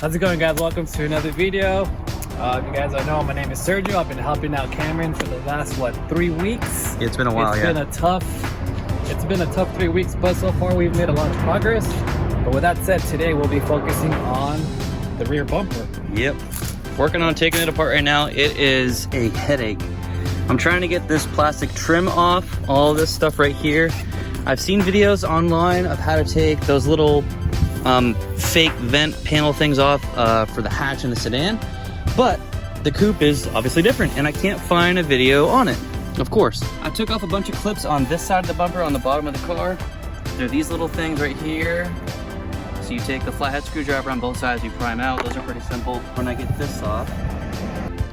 How's it going, guys? Welcome to another video. If you guys don't know, my name is Sergio. I've been helping out Cameron for the last 3 weeks. It's been a while. It's been a tough 3 weeks, but so far we've made a lot of progress. But with that said, today we'll be focusing on the rear bumper. Yep, working on taking it apart right now. It is a headache. I'm trying to get this plastic trim off, all this stuff right here. I've seen videos online of how to take those little fake vent panel things off for the hatch in the sedan, but the coupe is obviously different and I can't find a video on it. Of course, I took off a bunch of clips on this side of the bumper on the bottom of the car. There are these little things right here. So you take the flathead screwdriver on both sides, you prime out. Those are pretty simple. When I get this off,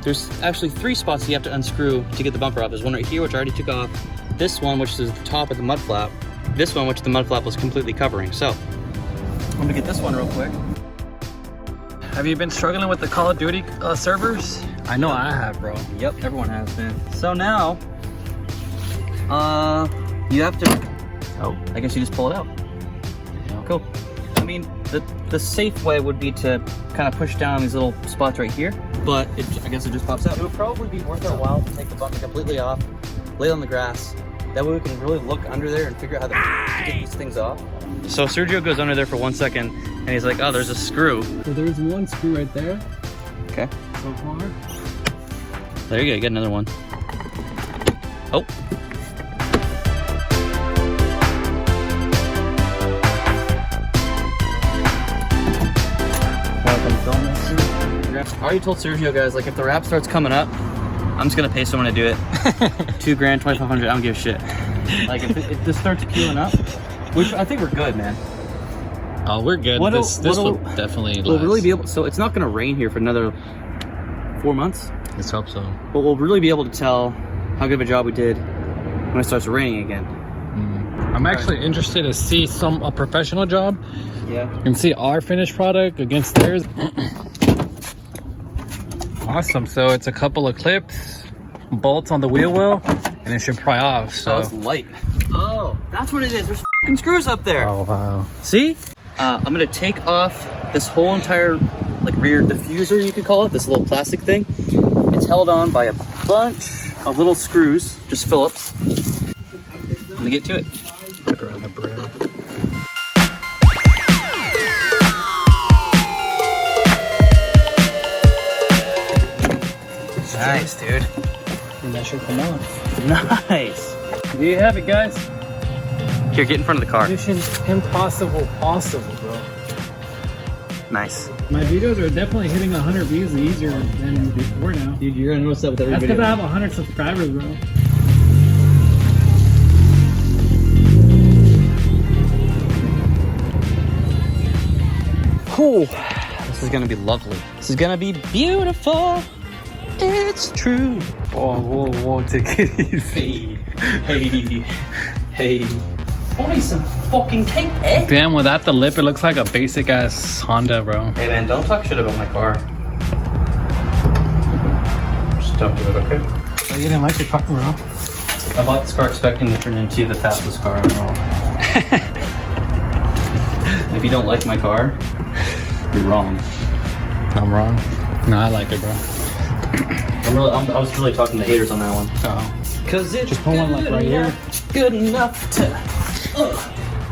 there's actually 3 spots you have to unscrew to get the bumper off. There's one right here, which I already took off. This one, which is the top of the mud flap. This one, which the mud flap was completely covering. So I'm gonna get this one real quick. Have you been struggling with the Call of Duty servers? I know I have, bro. Yep, everyone has been. So now, you have to, I guess you just pull it out. Cool. I mean, the safe way would be to kind of push down these little spots right here, but I guess it just pops out. It would probably be worth our while to take the bumper completely off, lay it on the grass. That way we can really look under there and figure out how to get these things off. So Sergio goes under there for 1 second and he's like, oh, there's a screw. So there's one screw right there. Okay. So far. There you go, you get another one. Oh. I already told Sergio, guys, like if the wrap starts coming up, I'm just gonna pay someone to do it. $2 grand, 2,500, I don't give a shit. Like if this starts queuing up, which I think we're good, man. Oh, we're good. This will definitely last. We'll really be able, so it's not gonna rain here for another 4 months. Let's hope so. But we'll really be able to tell how good of a job we did when it starts raining again. I'm actually interested to see a professional job. Yeah. You can see our finished product against theirs. Awesome. So it's a couple of clips, bolts on the wheel well, and it should pry off. So it's light. Oh, that's what it is. There's fucking screws up there. Oh wow. See? I'm gonna take off this whole entire rear diffuser, you could call it, this little plastic thing. It's held on by a bunch of little screws, just Phillips. I'm gonna get to it. Nice, dude. And that should come off. Nice. There you have it, guys. Here, get in front of the car. Mission impossible, possible, bro. Nice. My videos are definitely hitting 100 views easier than before now. Dude, you're gonna notice that with every video. video. That's because I have 100 subscribers, bro. Cool. This is gonna be lovely. This is gonna be beautiful. It's true. Whoa, take it easy. Hey. Only some fucking tape, eh? Damn, without the lip, it looks like a basic ass Honda, bro. Hey man, don't talk shit about my car. Just don't do it, okay? Oh, you didn't like your car, bro? I bought this car expecting to turn into the fastest car in the world. If you don't like my car, you're wrong. I'm wrong. No, I like it, bro. I was really talking to haters on that one. Oh. Cause it's just put one right here. Good enough to.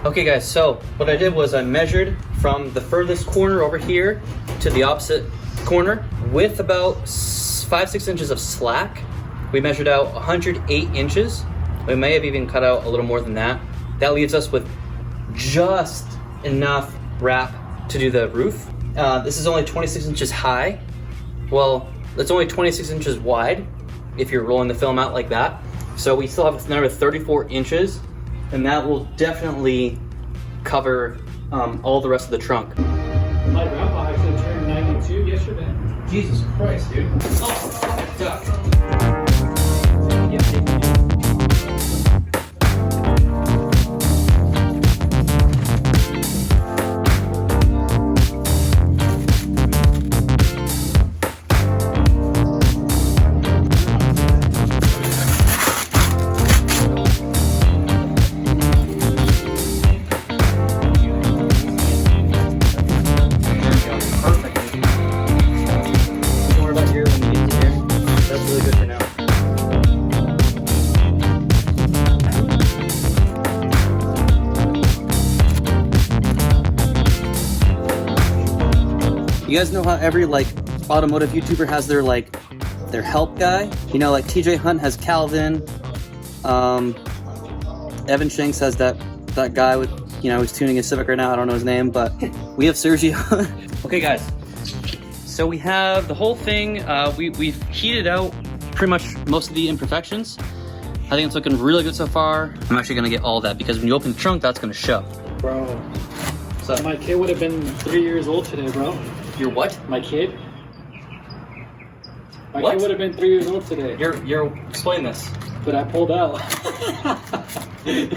Okay, guys. So what I did was I measured from the furthest corner over here to the opposite corner with about 5-6 inches of slack. We measured out 108 inches. We may have even cut out a little more than that. That leaves us with just enough wrap to do the roof. This is only 26 inches high. Well, it's only 26 inches wide if you're rolling the film out like that. So we still have another 34 inches, and that will definitely cover all the rest of the trunk. My grandpa actually turned 92 yesterday. Jesus Christ, dude. Oh, duck. Perfect. You guys know how every like automotive YouTuber has their like their help guy? You know, like TJ Hunt has Calvin. Evan Shanks has that guy with, you know, he's tuning his Civic right now. I don't know his name, but we have Sergio. Okay, guys. So we have the whole thing. We've heated out pretty much most of the imperfections. I think it's looking really good so far. I'm actually gonna get all that because when you open the trunk, that's gonna show. Bro, so my kid would have been 3 years old today, bro. Your what? My kid? My What? kid would have been 3 years old today. You're explain this. But I pulled out. It's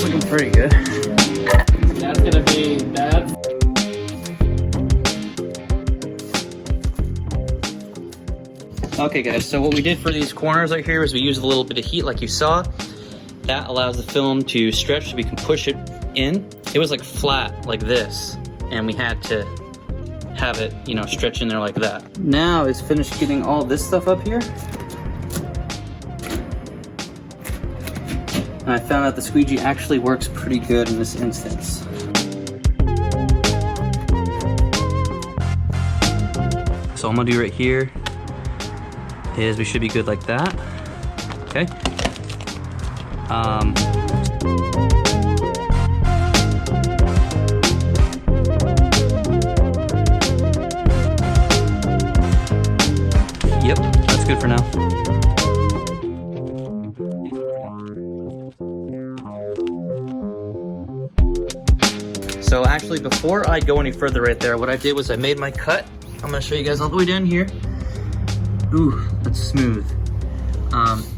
looking pretty good. That's gonna be that. Okay guys, so what we did for these corners right here is we used a little bit of heat like you saw. That allows the film to stretch so we can push it in. It was like flat like this, and we had to have it, you know, stretch in there like that. Now it's finished getting all this stuff up here. And I found out the squeegee actually works pretty good in this instance. So all I'm gonna do right here is we should be good like that. Okay. Yep, that's good for now. So actually, before I go any further right there, what I did was I made my cut. I'm gonna show you guys all the way down here. Ooh, that's smooth.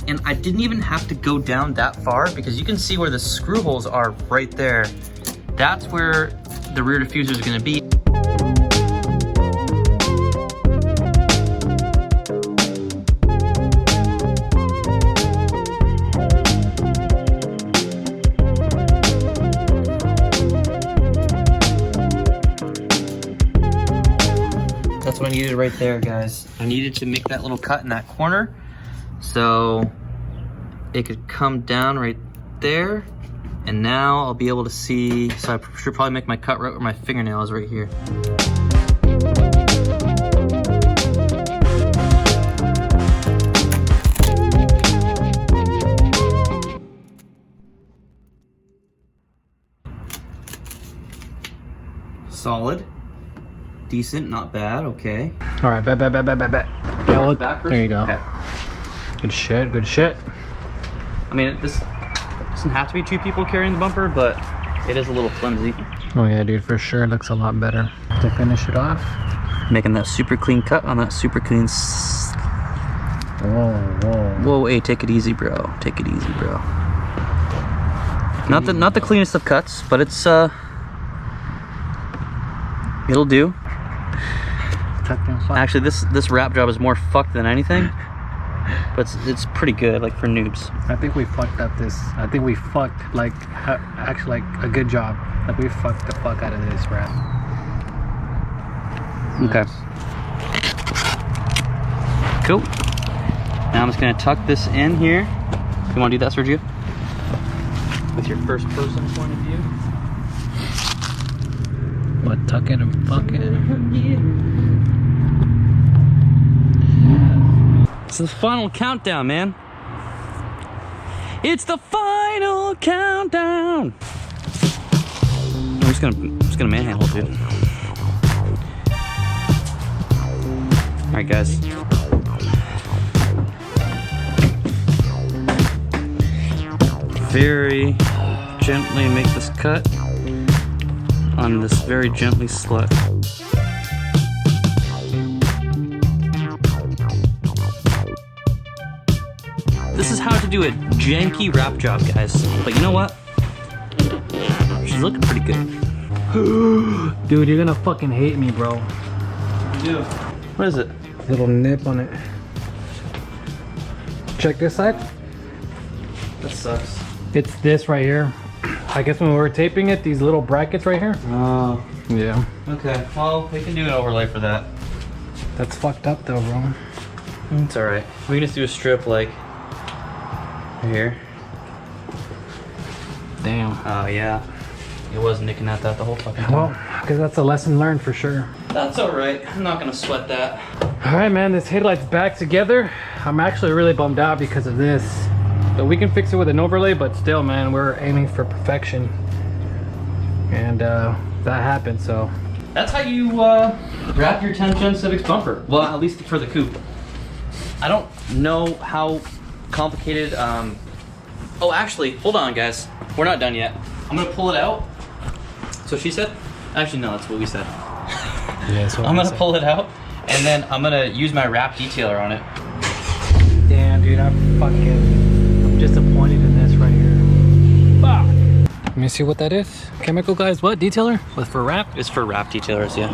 And I didn't even have to go down that far because you can see where the screw holes are right there. That's where the rear diffuser is gonna be. That's what I needed right there, guys. I needed to make that little cut in that corner so it could come down right there. And now I'll be able to see, so I should probably make my cut right where my fingernail is right here. Solid. Decent, not bad, okay. All right, bet. Yellow Backwards? There you go. Okay. Good shit. I mean, this doesn't have to be two people carrying the bumper, but it is a little flimsy. Oh yeah, dude, for sure. Looks a lot better. To finish it off. Making that super clean cut on that super clean. Whoa, hey, take it easy, bro. Take it easy, bro. Not the cleanest of cuts, but it's it'll do. Actually, this wrap job is more fucked than anything, but it's pretty good, like for noobs. I think we fucked up this. I think we fucked like actually like a good job. Like we fucked the fuck out of this wrap. Okay. Cool. Now I'm just gonna tuck this in here. You wanna do that, Sergio? With your first person point of view. What, tuck it and fuck it? It's the final countdown, man. It's the final countdown. I'm just gonna manhandle it, dude. All right, guys. Very gently make this cut on this very gently slut. This is how to do a janky wrap job, guys. But you know what? She's looking pretty good. Dude, you're gonna fucking hate me, bro. Dude, what is it? Little nip on it. Check this side. That sucks. It's this right here. I guess when we were taping it, these little brackets right here. Oh. Yeah. Okay, well, we can do an overlay for that. That's fucked up though, bro. It's alright. We can just do a strip like here. Damn. Oh yeah, it was nicking at that the whole fucking time. Well, because that's a lesson learned for sure. That's all right. I'm not gonna sweat that. All right, man, this headlight's back together. I'm actually really bummed out because of this. But we can fix it with an overlay, but still, man, we're aiming for perfection. And that happened, so. That's how you wrap your 10th gen Civic's bumper. Well, at least for the coupe. I don't know how complicated, oh, actually, hold on, guys. We're not done yet. I'm gonna pull it out. So she said? Actually, no, that's what we said. Yeah, that's what I'm gonna pull it out, and then I'm gonna use my wrap detailer on it. Damn, dude, I'm disappointed in this right here. Fuck. Let me see what that is. Chemical guys, what? Detailer? For wrap? It's for wrap detailers, yeah.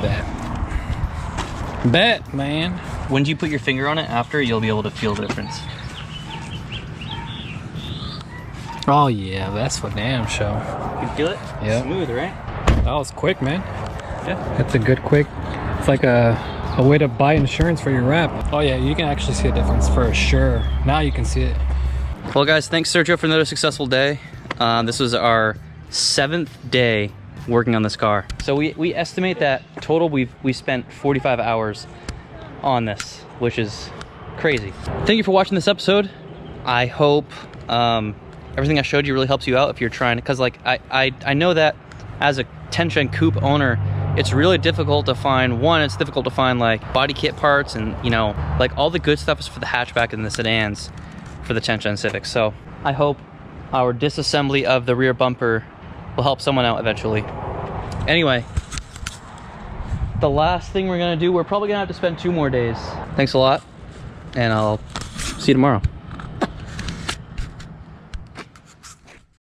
Bet, man. When you put your finger on it after, you'll be able to feel the difference. Oh yeah, that's for damn show. You feel it? Yeah. Smooth, right? That was quick, man. Yeah. That's a good quick. It's like a way to buy insurance for your wrap. Oh yeah, you can actually see a difference for sure. Now you can see it. Well, guys, thanks Sergio for another successful day. This was our 7th day working on this car. So we estimate that total we spent 45 hours on this, which is crazy. Thank you for watching this episode. I hope everything I showed you really helps you out if you're trying to, because like I know that as a 10 gen coupe owner, it's really difficult to find, it's difficult to find like body kit parts, and you know, like all the good stuff is for the hatchback and the sedans for the 10 gen Civic. So I hope our disassembly of the rear bumper will help someone out eventually. Anyway, the last thing we're gonna do, we're probably gonna have to spend 2 more days. Thanks a lot, and I'll see you tomorrow.